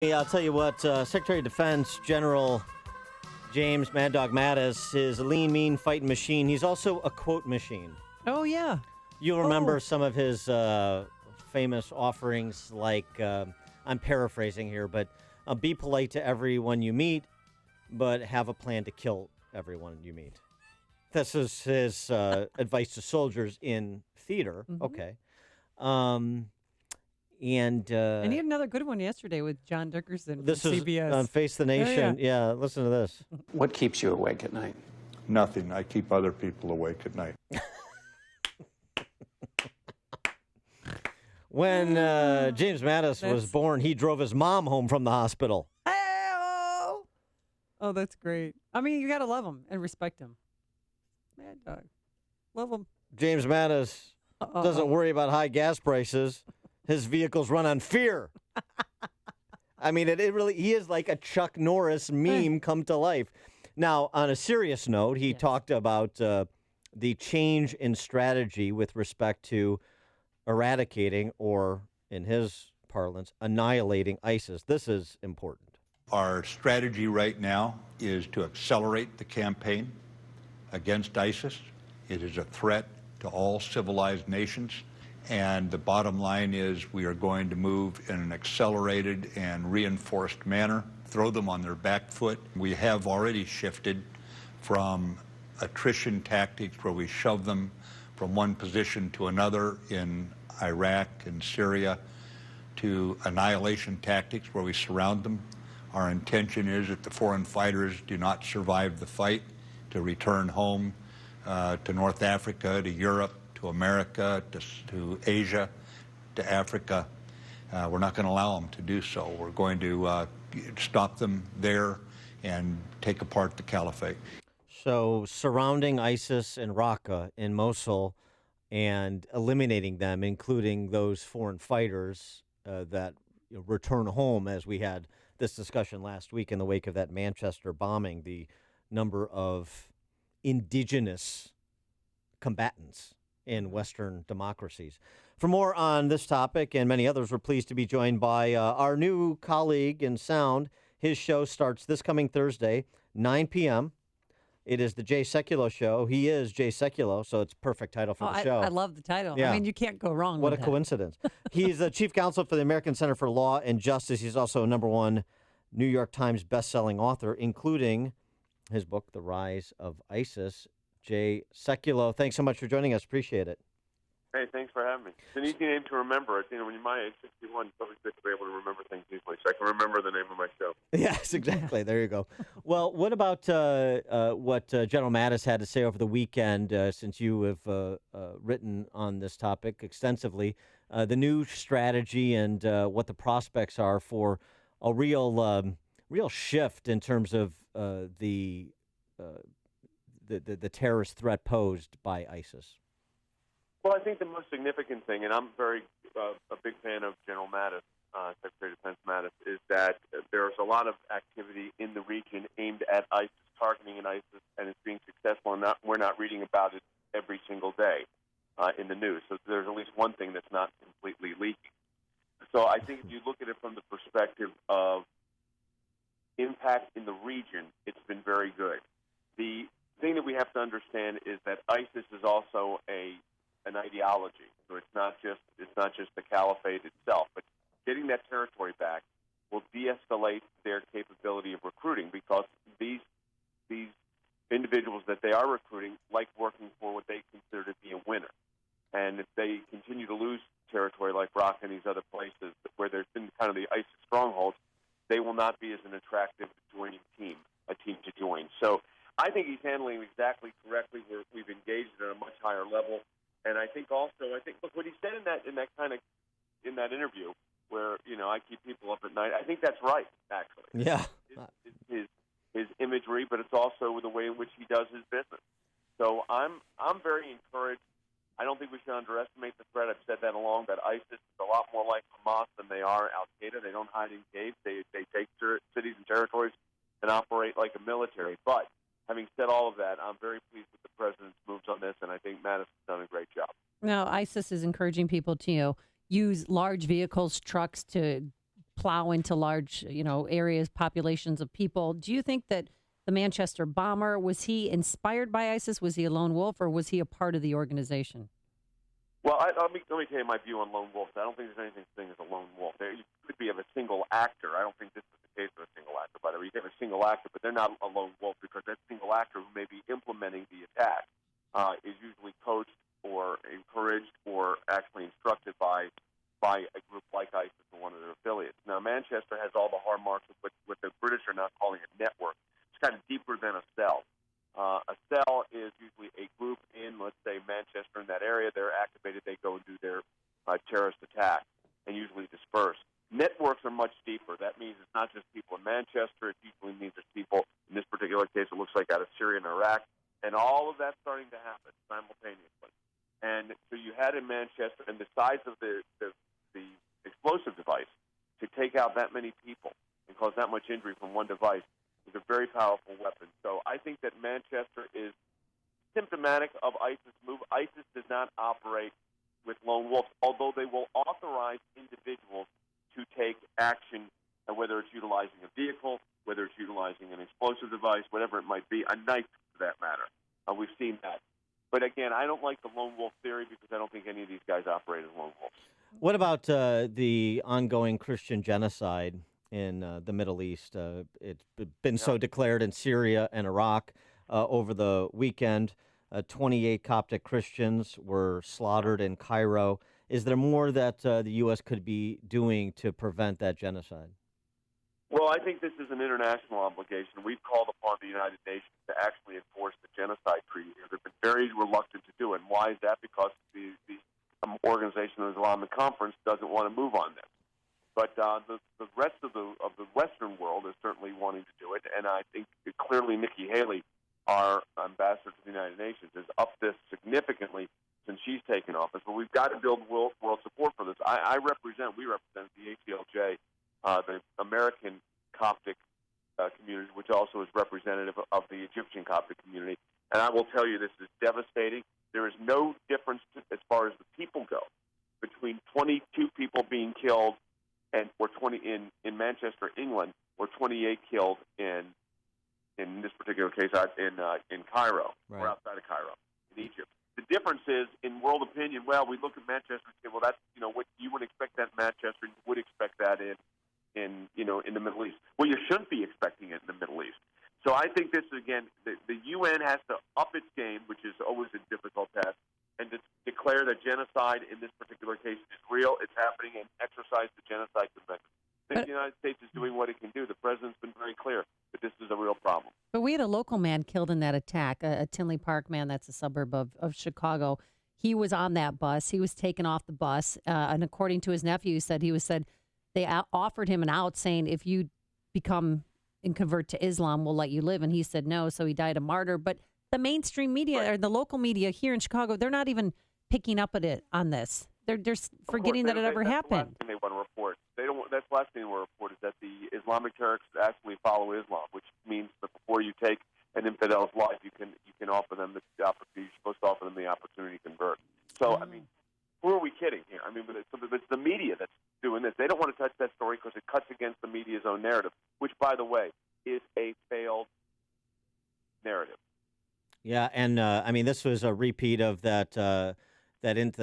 Yeah, I'll tell you what, Secretary of Defense General James Mad Dog Mattis is a lean, mean fighting machine. He's also a quote machine. Oh, yeah. You'll remember some of his famous offerings, like, I'm paraphrasing here, but be polite to everyone you meet, but have a plan to kill everyone you meet. This is his advice to soldiers in theater. Mm-hmm. Okay. And he had another good one yesterday with John Dickerson this from is CBS. on Face the Nation. Oh, yeah. Listen to this. What keeps you awake at night? Nothing. I keep other people awake at night. When James Mattis was born, he drove his mom home from the hospital. Oh, that's great. I mean, you got to love him and respect him. Mad Dog. Love him. James Mattis doesn't worry about high gas prices. His vehicles run on fear. I mean, it really, he is like a Chuck Norris meme come to life. Now, on a serious note, he talked about the change in strategy with respect to eradicating, or in his parlance, annihilating ISIS. This is important. Our strategy right now is to accelerate the campaign against ISIS. It is a threat to all civilized nations. And the bottom line is we are going to move in an accelerated and reinforced manner, throw them on their back foot. We have already shifted from attrition tactics where we shove them from one position to another in Iraq and Syria to annihilation tactics where we surround them. Our intention is that the foreign fighters do not survive the fight to return home to North Africa, to Europe, to America, to Asia, to Africa. We're not going to allow them to do so. We're going to stop them there and take apart the caliphate. So surrounding ISIS and Raqqa in Mosul and eliminating them, including those foreign fighters that return home, as we had this discussion last week in the wake of that Manchester bombing, the number of indigenous combatants in Western democracies. For more on this topic and many others, we're pleased to be joined by our new colleague in sound. His show starts this coming Thursday, 9 p.m. It is the Jay Sekulow Show. He is Jay Sekulow, so it's a perfect title for the show. I love the title. Yeah. I mean, you can't go wrong with that. What a coincidence. He's the chief counsel for the American Center for Law and Justice. He's also a #1 New York Times bestselling author, including his book, The Rise of ISIS. Jay Sekulow, thanks so much for joining us. Appreciate it. Hey, thanks for having me. It's an easy name to remember. When you're my age, 61, it's always good to be able to remember things easily. So I can remember the name of my show. Yes, exactly. There you go. Well, what about what General Mattis had to say over the weekend, since you have written on this topic extensively, the new strategy and what the prospects are for a real shift in terms of the terrorist threat posed by ISIS? Well, I think the most significant thing, and I'm very a big fan of General Mattis, Secretary of Defense Mattis, is that there's a lot of activity in the region aimed at ISIS, targeting ISIS, and it's being successful. And we're not reading about it every single day in the news. So there's at least one thing that's not completely leaking. So I think if you look at it from the perspective of impact in the region, it's been very good. The thing that we have to understand is that ISIS is also an ideology. So it's not just the caliphate itself, but getting that territory back will de-escalate their capability of recruiting, because these individuals that they are recruiting like working for what they consider to be a winner. And if they continue to lose territory like Raqqa and these other places where there's been kind of the ISIS strongholds, they will not be as an attractive joining team, a team to join. So I think he's handling it exactly correctly. We've engaged at a much higher level. And I think look what he said in that interview where, I keep people up at night. I think that's right, actually. Yeah. It's his imagery, but it's also the way in which he does his business. So I'm very encouraged. I don't think we should underestimate the threat. I've said that along, that ISIS is a lot more like Hamas than they are Al-Qaeda. They don't hide in caves. They take cities and territories and operate like a military. But having said all of that, I'm very pleased with the president's moves on this, and I think Mattis has done a great job. Now, ISIS is encouraging people to use large vehicles, trucks, to plow into large, areas, populations of people. Do you think that the Manchester bomber, was he inspired by ISIS? Was he a lone wolf, or was he a part of the organization? Well, let me tell you my view on lone wolves. I don't think there's anything thing as a lone wolf. There you could be of a single actor. I don't think this is the case of a single actor, by the way. You have a single actor, but they're not a lone wolf because that single actor who may be implementing the attack is usually coached or encouraged or actually instructed by a group like ISIS or one of their affiliates. Now, Manchester has all the hallmarks of what the British are now calling a network. It's kind of deeper than a cell. A cell is usually a group in, let's say, Manchester, in that area. They're activated. They go and do their terrorist attack and usually disperse. Networks are much deeper. That means it's not just people in Manchester. It usually means it's people, in this particular case, it looks like out of Syria and Iraq. And all of that's starting to happen simultaneously. And so you had in Manchester, and the size of the explosive device to take out that many people and cause that much injury from one device is a very powerful weapon. So I think that Manchester is symptomatic of ISIS move. ISIS does not operate with lone wolves, although they will authorize individuals to take action, whether it's utilizing a vehicle, whether it's utilizing an explosive device, whatever it might be, a knife for that matter. We've seen that. But again, I don't like the lone wolf theory because I don't think any of these guys operate as lone wolves. What about the ongoing Christian genocide in the Middle East? It's been so declared in Syria and Iraq over the weekend. 28 Coptic Christians were slaughtered in Cairo. Is there more that the U.S. could be doing to prevent that genocide? Well, I think this is an international obligation. We've called upon the United Nations to actually enforce the genocide treaty. They've been very reluctant to do it. And why is that? Because the Organization of the Islamic Conference doesn't want to move on this. But the rest of the Western world is certainly wanting to do it. And I think that clearly Nikki Haley, our ambassador to the United Nations, has upped this significantly since she's taken office. But we've got to build world support for this. We represent the ACLJ, the American Coptic community, which also is representative of the Egyptian Coptic community. And I will tell you, this is devastating. There is no difference as far as the people go between 22 people being killed or 20 in Manchester, England, or 28 killed in this particular case in Cairo, right, or outside of Cairo, in Egypt. The difference is in world opinion. Well, we look at Manchester and say, well, that's what you would expect that in Manchester. You would expect that in the Middle East. Well, you shouldn't be expecting it in the Middle East. So I think this, again, the UN has to up its game, which is always a difficult task, and to declare that genocide in this particular case is real, it's happening, and exercise the genocide convention. I think the United States is doing what it can do. The president's been very clear that this is a real problem. But we had a local man killed in that attack, a Tinley Park man, that's a suburb of Chicago. He was on that bus. He was taken off the bus, and according to his nephew, said they offered him an out, saying, if you become and convert to Islam, we'll let you live. And he said no, so he died a martyr. But the mainstream media, right, or the local media here in Chicago, they're not even picking up on this. They're forgetting that it ever happened. That's the last thing they want to report. That's the last thing they want to report is that the Islamic terrorists actually follow Islam, which means that before you take an infidel's life, you can offer them the opportunity. You're supposed to offer them the opportunity to convert. So, I mean, who are we kidding here? I mean, it's the media that's doing this. They don't want to touch that story because it cuts against the media's own narrative, which, by the way, is a failed narrative. Yeah, and I mean, this was a repeat of that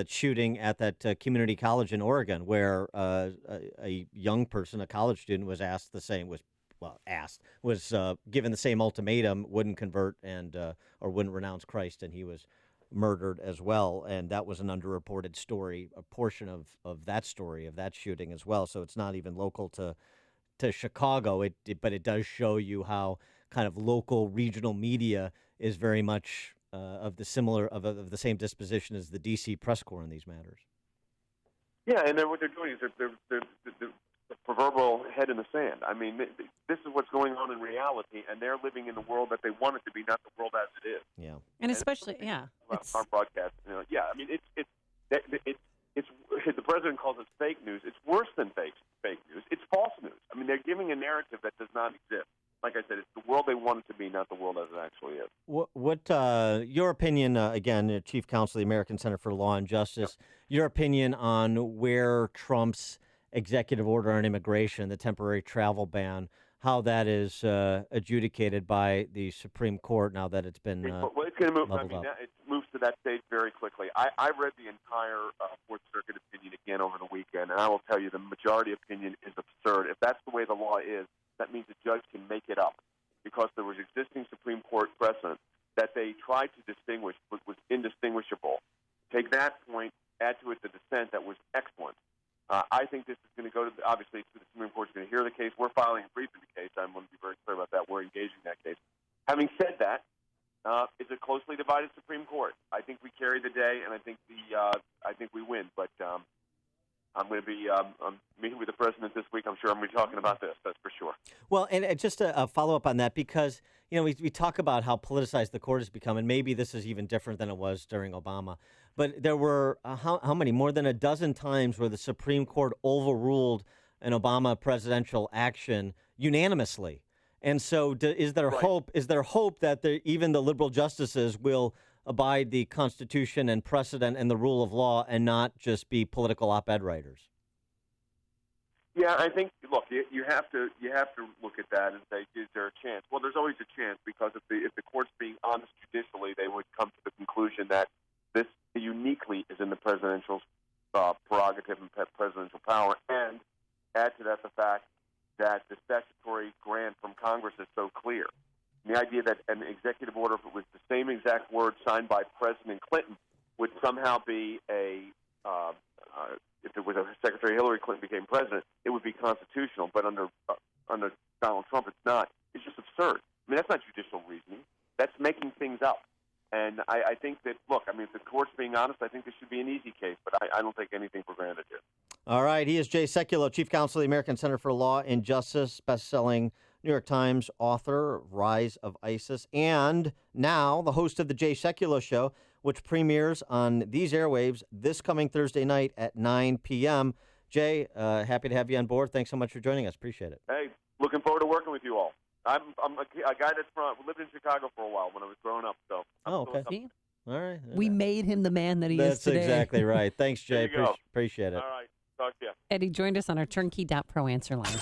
shooting at that community college in Oregon, where a young person, a college student, was asked the same, was given the same ultimatum, wouldn't convert and or wouldn't renounce Christ, and he was murdered as well. And that was an underreported story, a portion of that story, of that shooting as well. So it's not even local to Chicago, but it does show you how kind of local regional media is very much of the same disposition as the D.C. press corps in these matters. Yeah, and what they're doing is they're the proverbial head in the sand. I mean, this is what's going on in reality, and they're living in the world that they want it to be, not the world as it is. Yeah, and especially, it's our broadcast. I mean, it's the president calls it fake news. It's worse than fake news. It's false news. I mean, they're giving a narrative that does not exist. Like I said, it's the world they want it to be, not the world as it actually is. What your opinion, again, Chief Counsel of the American Center for Law and Justice, your opinion on where Trump's executive order on immigration, the temporary travel ban, how that is adjudicated by the Supreme Court now that it's been Well, it's going to move. I leveled mean, up. it moves to that stage very quickly. I read the entire Fourth Circuit opinion again over the weekend, and I will tell you the majority opinion is absurd. If that's the way the law is, that means a judge can make it up because there was existing Supreme Court precedent that they tried to distinguish but was indistinguishable. Take that point, add to it the dissent that was excellent. I think this is going to go to, obviously, to the Supreme Court is going to hear the case. We're filing a brief in the case. I'm going to be very clear about that. We're engaging that case. Having said that, it's a closely divided Supreme Court. I think we carry the day, and I think we win. But I'm going to be meeting with the president this week. I'm sure I'm going to be talking about this. That's for sure. Well, and just a follow up on that, because we talk about how politicized the court has become, and maybe this is even different than it was during Obama. But there were how many? More than a dozen times where the Supreme Court overruled an Obama presidential action unanimously. And so, is there hope? Is there hope that even the liberal justices will abide the Constitution and precedent and the rule of law, and not just be political op-ed writers? Yeah, I think. Look, you have to look at that and say, is there a chance? Well, there's always a chance, because if the court's being honest judicially, they would come to the conclusion that this uniquely is in the presidential prerogative and presidential power, and add to that the fact that the statutory grant from Congress is so clear. And the idea that an executive order, if it was the same exact word signed by President Clinton, would somehow be if it was Secretary Hillary Clinton became president, it would be constitutional. But under Donald Trump, it's not. It's just absurd. I mean, that's not judicial reasoning. That's making things up. And I think that, look, I mean, if the court's being honest, I think this should be an easy case, but I don't take anything for granted here. All right. He is Jay Sekulow, Chief Counsel of the American Center for Law and Justice, best-selling New York Times author, Rise of ISIS, and now the host of the Jay Sekulow Show, which premieres on these airwaves this coming Thursday night at 9 p.m. Jay, happy to have you on board. Thanks so much for joining us. Appreciate it. Hey, looking forward to working with you all. I'm a guy that's lived in Chicago for a while when I was growing up. So okay. See? All right. We made him the man that he is today. That's exactly right. Thanks, Jay. There you go. Appreciate it. All right. Talk to you. Eddie joined us on our Turnkey.pro answer line.